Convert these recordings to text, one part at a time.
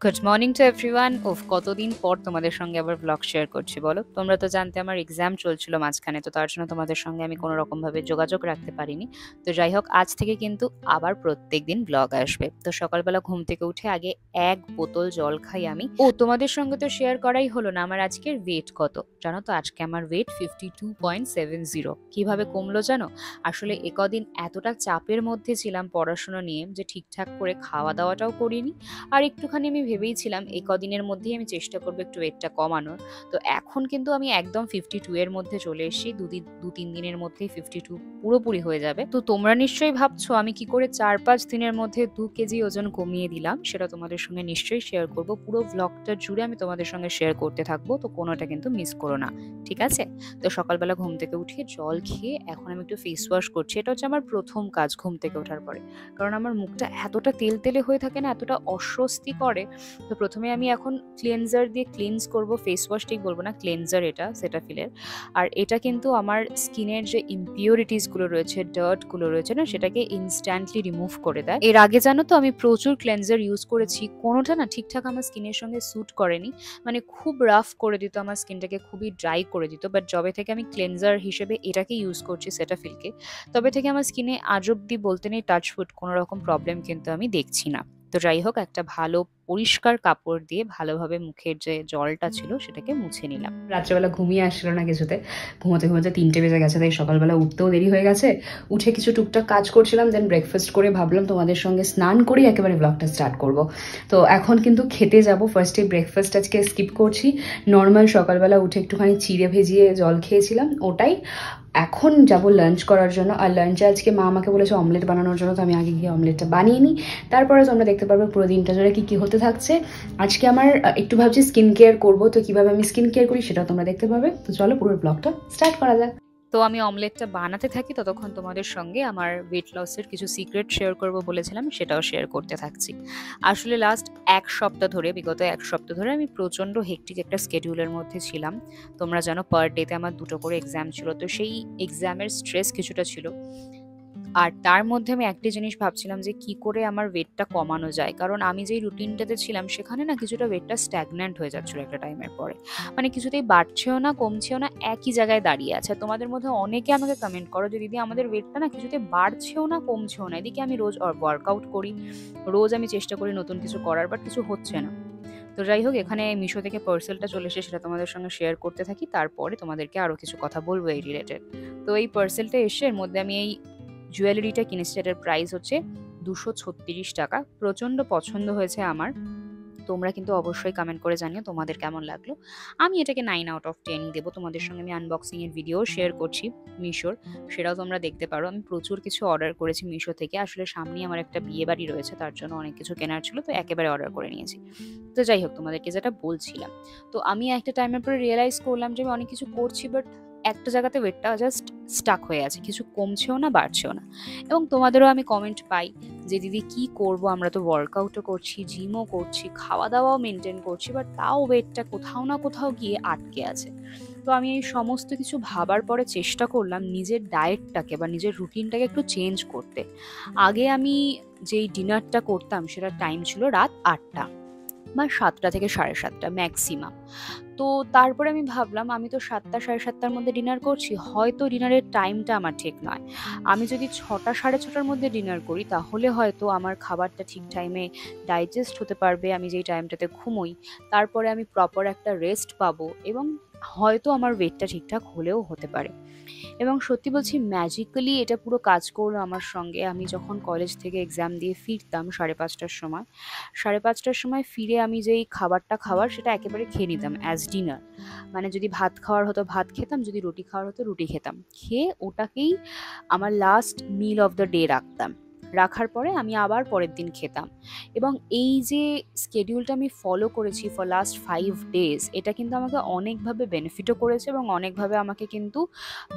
Good morning to everyone. কতদিন পর তোমাদের সঙ্গে আবার ব্লগ শেয়ার করছি বলো। তোমরা তো জানতে আমার এক্সাম চলছিল মাঝখানে, তো তার জন্য তোমাদের সঙ্গে আমি কোনো রকম ভাবে যোগাযোগ রাখতে পারিনি। তো যাই হোক, আজ থেকে কিন্তু আবার প্রত্যেকদিন ব্লগ আসবে। তো সকালবেলা ঘুম থেকে উঠে আগে এক বোতল জল খাই আমি। তোমাদের সঙ্গে তো শেয়ার করাই হলো না আমার আজকের ওয়েট কত। জানো তো, আজকে আমার ওয়েট 52.70। কিভাবে কমলো জানো? আসলে একদিন এতটা চাপের মধ্যে ছিলাম পড়াশোনা নিয়ে যে ঠিকঠাক করে খাওয়া দাওয়াটাও করিনি। আর একটুখানি আমি ভেবেইছিলাম এই কদিনের মধ্যেই আমি চেষ্টা করবো একটু ওয়েটটা কমানোর। তো এখন কিন্তু আমি একদম 52 এর মধ্যে চলে এসেছি। দু তিন দিনের মধ্যেই 52 পুরোপুরি হয়ে যাবে। তো তোমরা নিশ্চয়ই ভাবছো আমি কি করে 4-5 দিনের মধ্যে 2 কেজি ওজন কমিয়ে দিলাম। সেটা তোমাদের সঙ্গে নিশ্চয়ই শেয়ার করব। পুরো ব্লগটা জুড়ে আমি তোমাদের সঙ্গে শেয়ার করতে থাকবো, তো কোনোটা কিন্তু মিস করো না, ঠিক আছে? তো সকালবেলা ঘুম থেকে উঠে জল খেয়ে এখন আমি একটু ফেস ওয়াশ করছি। এটা হচ্ছে আমার প্রথম কাজ ঘুম থেকে ওঠার পরে, কারণ আমার মুখটা এতটা তেলতেলে হয়ে থাকে না, এতটা অস্বস্তি করে। তো প্রথমে আমি এখন ক্লিনজার দিয়ে ক্লিনজ করব। ফেস ওয়াশ ঠিক বলবো না, ক্লিনজার এটা সেটাফিলের। আর এটা কিন্তু আমার স্কিনের যে ইমপিউরিটিস গুলো রয়েছে, ডার্ট গুলো রয়েছে না, সেটাকে ইনস্ট্যান্টলি রিমুভ করে দেয়। এর আগে জানো তো আমি প্রচুর ক্লেনজার ইউজ করেছি, কোনোটা না ঠিকঠাক আমার স্কিনের সঙ্গে স্যুট করেনি। মানে খুব রাফ করে দিত আমার স্কিনটাকে, খুবই ড্রাই করে দিত। বাট যবে থেকে আমি ক্লেনজার হিসেবে এটাকে ইউজ করছি, সেটাফিলকে, তবে থেকে আমার স্কিনে আজ অব্দি বলতে নেই টাচফুট কোনো রকম প্রবলেম কিন্তু আমি দেখছি না। তো যাই হোক, একটা ভালো পরিষ্কার কাপড় দিয়ে ভালোভাবে মুখের যে জলটা ছিল সেটাকে মুছে নিলাম। রাত্রেবেলা ঘুমিয়ে আসছিল না কিছুতে, ঘুমোতে ঘুমোতে 3টে বেজে গেছে, তাই সকালবেলা উঠতেও দেরি হয়ে গেছে। উঠে কিছু টুকটাক কাজ করছিলাম, দেন ব্রেকফাস্ট করে ভাবলাম তোমাদের সঙ্গে স্নান করেই একেবারে ব্লগটা স্টার্ট করব। তো এখন কিন্তু খেতে যাব। ফার্স্টে ব্রেকফাস্ট আজকে স্কিপ করছি। নর্মাল সকালবেলা উঠে একটুখানি চিড়ে ভেজিয়ে জল খেয়েছিলাম, ওটাই। এখন যাব লাঞ্চ করার জন্য। আর লাঞ্চে আজকে মা আমাকে বলেছে অমলেট বানানোর জন্য, তো আমি আগে গিয়ে অমলেটটা বানিয়ে নিই। তারপরে তোমরা দেখতে পারবে পুরো দিনটা ধরে কি কি হতে থাকছে। আজকে আমার একটু ভাবছি স্কিন কেয়ার করবো, তো কিভাবে আমি স্কিন কেয়ার করি সেটাও তোমরা দেখতে পাবে। তো চলো পুরো ব্লগটা স্টার্ট করা যাক। তো আমি অমলেটটা বানাতে থাকি, ততক্ষণ তোমাদের সঙ্গে আমার ওয়েট লসের কিছু সিক্রেট শেয়ার করব বলেছিলাম, সেটাও শেয়ার করতে থাকছি। আসলে বিগত এক সপ্তাহ ধরে আমি প্রচণ্ড হেক্টিক একটা স্কেডিউলের মধ্যে ছিলাম। তোমরা জানো পার ডেতে আমার 2টো করে এক্সাম ছিল, তো সেই এক্সামের স্ট্রেস কিছুটা ছিল। আর তার মধ্যে আমি একটি জিনিস ভাবছিলাম যে কি করে আমার ওয়েটটা কমানো যায়, কারণ আমি যেই রুটিনটাতে ছিলাম সেখানে না কিছুটা ওয়েটটা স্ট্যাগন্যান্ট হয়ে যাচ্ছিল একটা টাইমের পরে। মানে কিছুতেই বাড়ছেও না কমছেও না, একই জায়গায় দাঁড়িয়ে আছে। তোমাদের মধ্যে অনেকে আমাকে কমেন্ট করো যে দিদি আমাদের ওয়েটটা না কিছুতে বাড়ছেও না কমছেও না। এদিকে আমি রোজ ওয়ার্কআউট করি, রোজ আমি চেষ্টা করি নতুন কিছু করার, বাট কিছু হচ্ছে না। তো যাই হোক, এখানে মিশো থেকে পার্সেলটা চলে এসে সেটা তোমাদের সঙ্গে শেয়ার করতে থাকি, তারপরে তোমাদেরকে আরো কিছু কথা বলবো এই রিলেটেড। তো এই পার্সেলটা এসে এর মধ্যে আমি এই জুয়েলারিটা কিনেছি, এটার প্রাইস হচ্ছে 236 টাকা। প্রচন্ড পছন্দ হয়েছে আমার। তোমরা কিন্তু অবশ্যই কমেন্ট করে জানিও তোমাদের কেমন লাগলো। আমি এটাকে 9/10 দেবো। তোমাদের সঙ্গে আমি আনবক্সিং এর ভিডিও শেয়ার করছি মিশোর, সেটাও তোমরা দেখতে পারো। আমি প্রচুর কিছু অর্ডার করেছি মিশো থেকে। আসলে সামনেই আমার একটা বিয়ে বাড়ি রয়েছে, তার জন্য অনেক কিছু কেনার ছিল, তো একেবারে অর্ডার করে নিয়েছি। তো যাই হোক, তোমাদেরকে যেটা বলছিলাম, তো আমি একটা টাইমের পরে রিয়েলাইজ করলাম যে আমি অনেক কিছু করছি, বাট একটা জায়গাতে ওয়েটটা জাস্ট স্টাক হয়ে আছে, কিছু কমছেও না বাড়ছেও না। এবং তোমাদেরও আমি কমেন্ট পাই যে দিদি কি করব, আমরা তো ওয়ার্কআউটও করছি, জিমও করছি, খাওয়া দাওয়াও মেনটেন করছি, বাট তাও ওয়েটটা কোথাও না কোথাও গিয়ে আটকে আছে। তো আমি এই সমস্ত কিছু ভাবার পরে চেষ্টা করলাম নিজের ডায়েটটাকে বা নিজের রুটিনটাকে একটু চেঞ্জ করতে। আগে আমি যেই ডিনারটা করতাম সেটার টাইম ছিল রাত 8টা বা 7টা থেকে 7:30 ম্যাক্সিমাম। তো তারপরে আমি ভাবলাম আমি তো 7টা 7:30টার মধ্যে ডিনার করছি, হয়তো ডিনারের টাইমটা আমার ঠিক নয়। আমি যদি 6টা 6:30টার মধ্যে ডিনার করি তাহলে হয়তো আমার খাবারটা ঠিক টাইমে ডাইজেস্ট হতে পারবে, আমি যেই টাইমটাতে ঘুমোই। তারপরে আমি প্রপার একটা রেস্ট পাবো এবং হয়তো আমার ওয়েটটা ঠিকঠাক হলেও হতে পারে। এবং সত্যি বলছি, ম্যাজিক্যালি এটা পুরো কাজ করলো আমার সঙ্গে। আমি যখন কলেজ থেকে এক্সাম দিয়ে ফিরতাম 5:30টার সময়, 5:30টার সময় ফিরে আমি যেই খাবারটা খাওয়ার সেটা একেবারে খেয়ে নিতাম অ্যাজ ডিনার। মানে যদি ভাত খাওয়ার হতো ভাত খেতাম, যদি রুটি খাওয়ার হতো রুটি খেতাম, খেয়ে ওটাকেই আমার last meal of the day রাখতাম। রাখার পরে আমি আবার পরের দিন খেতাম। এবং এই যে স্কেডিউলটা আমি ফলো করেছি ফর লাস্ট 5 days, এটা কিন্তু আমাকে অনেকভাবে বেনিফিটও করেছে এবং অনেকভাবে আমাকে কিন্তু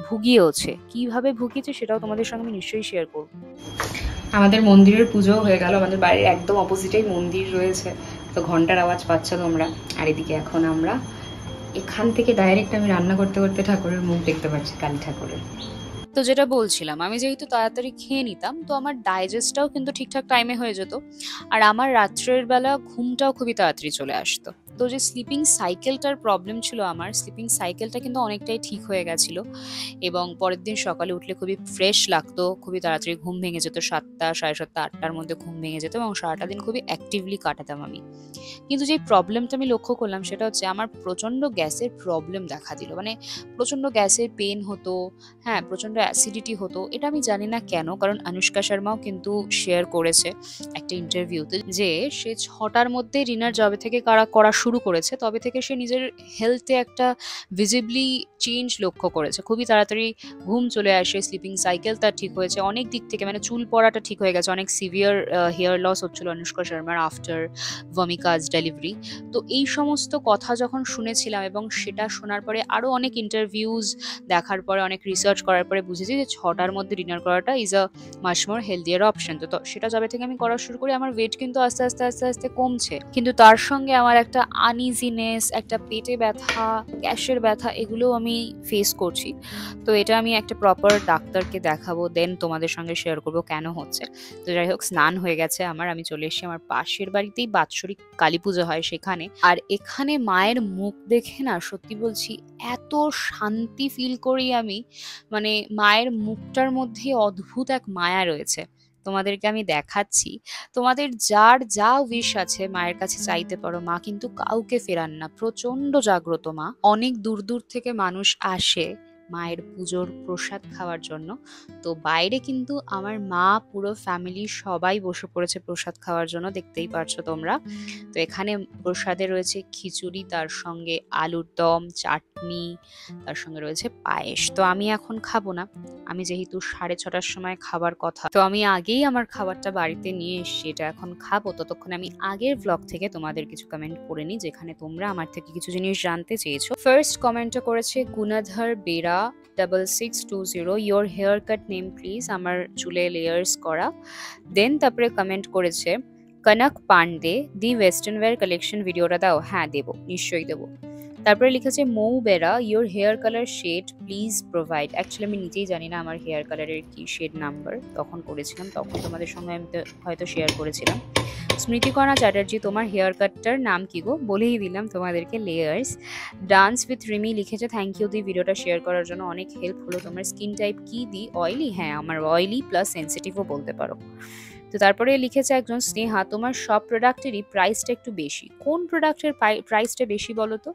ভুগিয়েওছে। কিভাবে ভুগিয়েছে সেটাও তোমাদের সঙ্গে আমি নিশ্চয়ই শেয়ার করব। আমাদের মন্দিরের পুজো হয়ে গেল, আমাদের বাড়ির একদম অপোজিটেই মন্দির রয়েছে, তো ঘন্টার আওয়াজ পাচ্ছ তোমরা। আর এদিকে এখন আমরা এখান থেকে ডাইরেক্ট আমি রান্না করতে করতে ঠাকুরের মুখ দেখতে পাচ্ছি, কালী ঠাকুরের। তো যেটা বলছিলাম, আমি যেহেতু তাড়াতাড়ি খেয়ে নিতাম তো আমার ডাইজেস্টটাও কিন্তু ঠিকঠাক টাইমে হয়ে যেত। আর আমার রাত্রের বেলা ঘুমটাও খুবই তাড়াতাড়ি চলে আসতো। তো যে স্লিপিং সাইকেলটার প্রবলেম ছিল, আমার স্লিপিং সাইকেলটা কিন্তু অনেকটাই ঠিক হয়ে গেছিল এবং পরের দিন সকালে উঠলে খুবই ফ্রেশ লাগতো, খুবই তাড়াতাড়ি ঘুম ভেঙে যেত, 7টা, 7:30, 8টার মধ্যে ঘুম ভেঙে যেত এবং সারাটা দিন খুবই অ্যাক্টিভলি কাটাতাম আমি। কিন্তু যে প্রবলেমটা আমি লক্ষ্য করলাম সেটা হচ্ছে আমার প্রচন্ড গ্যাসের প্রবলেম দেখা দিল, মানে প্রচন্ড গ্যাসের পেন হতো, হ্যাঁ প্রচন্ড অ্যাসিডিটি হতো। এটা আমি জানি না কেন, কারণ অনুষ্কা শর্মাও কিন্তু শেয়ার করেছে একটা ইন্টারভিউতে যে সে 6টার মধ্যে ডিনার যবে থেকে করা শুরু করেছে তবে থেকে সে নিজের হেলথে একটা ভিজিবলি চেঞ্জ লক্ষ্য করেছে। খুবই তাড়াতাড়ি ঘুম চলে আসে, স্লিপিং সাইকেল তার ঠিক হয়েছে অনেক দিক থেকে, মানে চুল পড়াটা ঠিক হয়ে গেছে, অনেক সিভিয়ার হেয়ার লস হচ্ছিল অনুষ্কা শর্মার আফটার ভমিকাজ ডেলিভারি। তো এই সমস্ত কথা যখন শুনেছিলাম এবং সেটা শোনার পরে আরও অনেক ইন্টারভিউজ দেখার পরে, অনেক রিসার্চ করার পরে বুঝেছি যে 6টার মধ্যে ডিনার করাটা is a much more healthier option. তো সেটা যবে থেকে আমি করা শুরু করি আমার ওয়েট কিন্তু আস্তে আস্তে আস্তে আস্তে কমছে, কিন্তু তার সঙ্গে আমার একটা আনইজিনেস, একটা পেটে ব্যথা, গ্যাসের ব্যথা, এগুলো আমি ফেস করছি। তো এটা আমি একটা প্রপার ডাক্তারকে দেখাবো, দেন তোমাদের সঙ্গে শেয়ার করবো কেন হচ্ছে। তো যাই হোক, স্নান হয়ে গেছে আমার, আমি চলে এসেছি আমার পাশের বাড়িতেই বাৎসরিক কালী পুজো হয় সেখানে। আর এখানে মায়ের মুখ দেখে না সত্যি বলছি এত শান্তি ফিল করি আমি, মানে মায়ের মুখটার মধ্যে অদ্ভুত এক মায়া রয়েছে। তোমাদেরকে আমি দেখাচ্ছি। তোমাদের যার যা উইশ আছে মায়ের কাছে চাইতে পারো, মা কিন্তু কাউকে ফেরান না, প্রচন্ড জাগ্রত মা। অনেক দূর দূর থেকে মানুষ আসে মায়ের পুজোর প্রসাদ খাওয়ার জন্য। তো বাইরে কিন্তু আমার মা পুরো ফ্যামিলি সবাই বসে পড়েছে প্রসাদ খাওয়ার জন্য, দেখতেই পারছো তোমরা। তো এখানে প্রসাদে রয়েছে খিচুড়ি, তার সঙ্গে আলুর দম, চাটনি, তার সঙ্গে রয়েছে পায়েস। তো আমি এখন খাবো না, আমি যেহেতু 6:30টার সময় খাবার কথা, তো আমি আগেই আমার খাবারটা বাড়িতে নিয়ে এসেছি, এটা এখন খাবো। ততক্ষণ আমি আগের ব্লগ থেকে তোমাদের কিছু কমেন্ট করে নিই যেখানে তোমরা আমার থেকে কিছু জিনিস জানতে চেয়েছো। ফার্স্ট কমেন্টটা করেছে Gunadhar Bera 6620, your hair cut name please, আমার চুলে লেয়ার্স করা। দেন তারপরে কমেন্ট করেছে Kanak Pandey, the western wear collection ভিডিওটা দাও। হ্যাঁ দেবো, নিশ্চয়ই দেবো। তারপরে লিখেছে Mou Bera, your hair colour shade please provide. Actually আমি নিজেই জানি না আমার হেয়ার কালারের কি শেড নাম্বার, তখন করেছিলাম, তখন তোমাদের সঙ্গে আমি হয়তো শেয়ার করেছিলাম। স্মৃতিকণা চ্যাটার্জি, তোমার হেয়ার কাটটার নাম কি গো? বলেই দিলাম তোমাদেরকে, লেয়ার্স। ডান্স উইথ রিমি লিখেছে থ্যাংক ইউ দি ভিডিওটা শেয়ার করার জন্য, অনেক হেল্প হলো। তোমার স্কিন টাইপ কি দি? অয়েলি? হ্যাঁ আমার অয়েলি প্লাস সেন্সিটিভও বলতে পারো। তো তারপরে লিখেছে একজন স্নেহা, তোমার সব প্রোডাক্টেরই প্রাইসটা একটু বেশি। কোন প্রোডাক্টের প্রাইসটা বেশি বলো তো?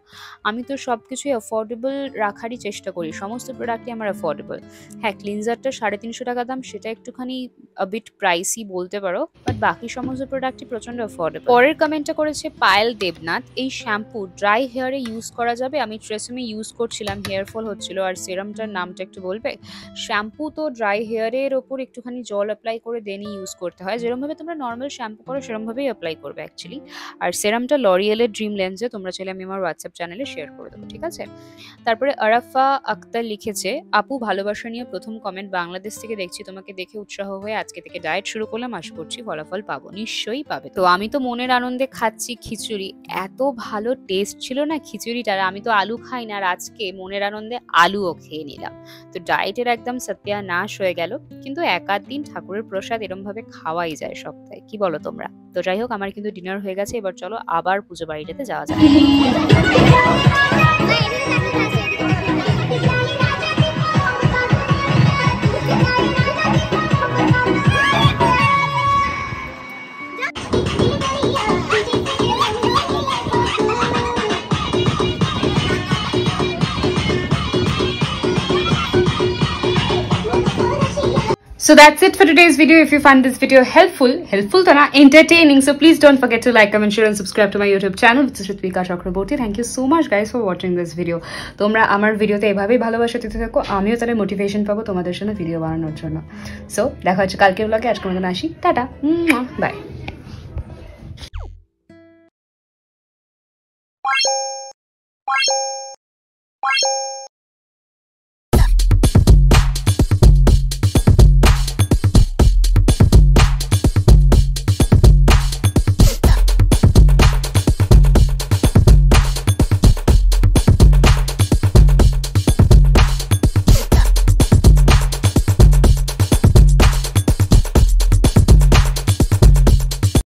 আমি তো সব কিছুই অ্যাফোর্ডেবল রাখারই চেষ্টা করি, সমস্ত প্রোডাক্টই আমার অ্যাফোর্ডেবল। হ্যাঁ ক্লিনজারটা 350 টাকা দাম, সেটা একটুখানি বিট প্রাইসই বলতে পারো, বাট বাকি সমস্ত প্রোডাক্টই প্রচন্ড অ্যাফোর্ডেবল। পরের কমেন্টটা করেছে পায়েল দেবনাথ, এই শ্যাম্পু ড্রাই হেয়ারে ইউজ করা যাবে? আমি ট্রেসেমে ইউজ করছিলাম, হেয়ার ফল হচ্ছিল। আর সেরামটার নামটা একটু বলবে? শ্যাম্পু তো ড্রাই হেয়ারের ওপর একটুখানি জল অ্যাপ্লাই করে দেনই ইউজ করতে হয়, যেরকমভাবে তোমরা নর্মাল শ্যাম্পু করো সেরকমভাবেই অ্যাপ্লাই করবে অ্যাকচুয়ালি। আর সেরামটা লরিয়েলের ড্রিম লেন্সে, তোমরা চাইলে আমি আমার হোয়াটসঅ্যাপ চ্যানেলে শেয়ার করে দেবো, ঠিক আছে? তারপরে আরাফা আক্তার লিখেছে আপু ভালোবাসা নিয়ে প্রথম কমেন্ট, বাংলাদেশ থেকে দেখছি, তোমাকে দেখে উৎসাহ হয়ে আজকে থেকে ডায়েট শুরু করলাম, আশা করছি ফলাফল পাবো। নিশ্চয়ই পাবে। তো আমি তো মনের আনন্দে খাচ্ছি খিচুড়ি, এত ভালো টেস্ট ছিল না খিচুড়িটার, আমি তো আলু খাই না, আর আজকে মনের আনন্দে আলুও খেয়ে নিলাম। তো ডায়েটের একদম সত্যানাশ হয়ে গেল, কিন্তু এক আধ দিন ঠাকুরের প্রসাদ এরম ভাবে খাওয়াই যায় সপ্তাহে, কি বলো তোমরা? তো যাই হোক, আমার কিন্তু ডিনার হয়ে গেছে, এবার চলো আবার পুজো বাড়িটাতে যাওয়া যাক। So that's it for today's video. If you find this video helpful to na entertaining, so please don't forget to like, comment, share and subscribe to my YouTube channel, which is Ritvika Chakraborty. Thank you so much guys for watching this video. তোমরা আমার ভিডিওতে এভাবেই ভালোবাসা দিতে থাকো, আমিও তাহলে motivation পাবো তোমাদের জন্য ভিডিও বানানোর জন্য। সো দেখা হচ্ছে কালকের ব্লগে, আজকের মতন আসি, টাটা, বাই।